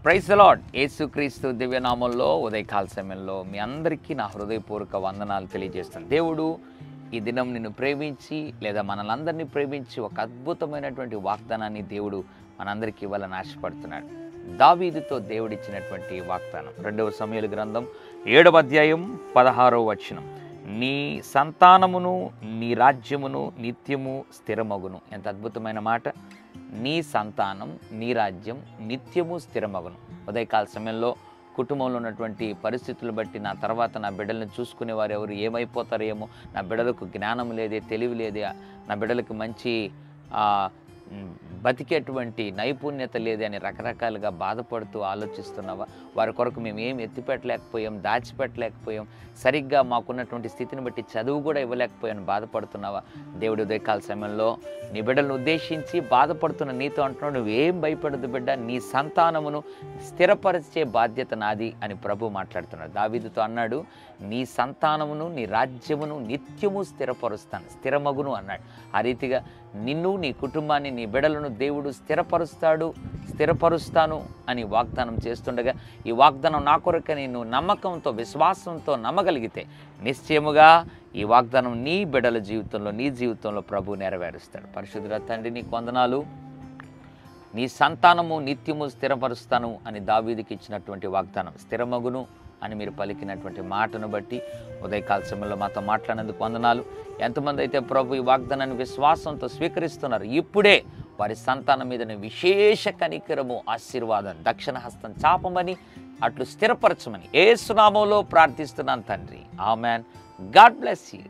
Praise the lord. యేసుక్రీస్తు దివ్యనామంలో ఉదయకాల సమయంలో మీ అందరికీ నా హృదయపూర్వక వందనాలు తెలియజేస్తాను. దేవుడు ఈ దినం నిన్ను ప్రేమించి లేదా మనలందరినీ ప్రేమించి ఒక అద్భుతమైనటువంటి వాగ్దానాన్ని దేవుడు మనందరికీ ఇవ్వాలని ఆశపడుతున్నాడు. దావీదుతో దేవుడిచ్చినటువంటి వాగ్దానం 2వ సమూయేలు గ్రంథం 7వ అధ్యాయం 16వ వచనం. నీ సంతానమును నీ రాజ్యమును నిత్యము స్థిరమగును. ఎంత అద్భుతమైన మాట. నీ సంతానం నీ రాజ్యం నిత్యము స్థిరమగును. ఉదయకాల సమయంలో కుటుంబంలో ఉన్నటువంటి పరిస్థితులు బట్టి నా తర్వాత నా బిడ్డలను చూసుకునేవారు ఎవరు ఏమైపోతారేమో, నా బిడ్డలకు జ్ఞానం లేదే, తెలివి లేదే, నా బిడ్డలకు మంచి బతికేటువంటి నైపుణ్యత లేదే అని రకరకాలుగా బాధపడుతూ ఆలోచిస్తున్నావా? వారి కొరకు మేము ఏం ఎత్తిపెట్టలేకపోయాం, దాచిపెట్టలేకపోయాం, సరిగ్గా మాకున్నటువంటి స్థితిని బట్టి చదువు కూడా ఇవ్వలేకపోయాను బాధపడుతున్నావా? దేవుడి ఉదయకాల సమయంలో నీ బిడ్డలను ఉద్దేశించి బాధపడుతున్న నీతో అంటున్నాడు, నువ్వేం భయపడదు బిడ్డ, నీ సంతానమును స్థిరపరిచే బాధ్యత నాది అని ప్రభు మాట్లాడుతున్నాడు. దావీదుతో అన్నాడు, నీ సంతానమును నీ రాజ్యమును నిత్యము స్థిరపరుస్తాను, స్థిరమగును అన్నాడు. ఆ రీతిగా నిన్ను నీ కుటుంబాన్ని నీ బిడ్డలను దేవుడు స్థిరపరుస్తాను అని వాగ్దానం చేస్తుండగా, ఈ వాగ్దానం నా కొరకని నువ్వు నమ్మకంతో విశ్వాసంతో నమ్మగలిగితే నిశ్చయముగా ఈ వాగ్దానం నీ బిడ్డల జీవితంలో నీ జీవితంలో ప్రభు నెరవేరుస్తాడు. పరిశుద్ధుల తండ్రి నీకు వందనాలు. నీ సంతానము నిత్యము స్థిరపరుస్తాను అని దావీదుకి ఇచ్చినటువంటి వాగ్దానం స్థిరమగును అని మీరు పలికినటువంటి మాటను బట్టి ఉదయకాల సమయంలో మాతో మాట్లాడినందుకు వందనాలు. ఎంతమంది అయితే ప్రభు ఈ వాగ్దానాన్ని విశ్వాసంతో స్వీకరిస్తున్నారు, ఇప్పుడే వారి సంతానం మీద విశేష కనికరము, ఆశీర్వాదం, దక్షిణ హస్తం చాపమని అట్లు స్థిరపరచమని యేసు నామములో ప్రార్థిస్తున్నాను తండ్రి. ఆమెన్. God bless you.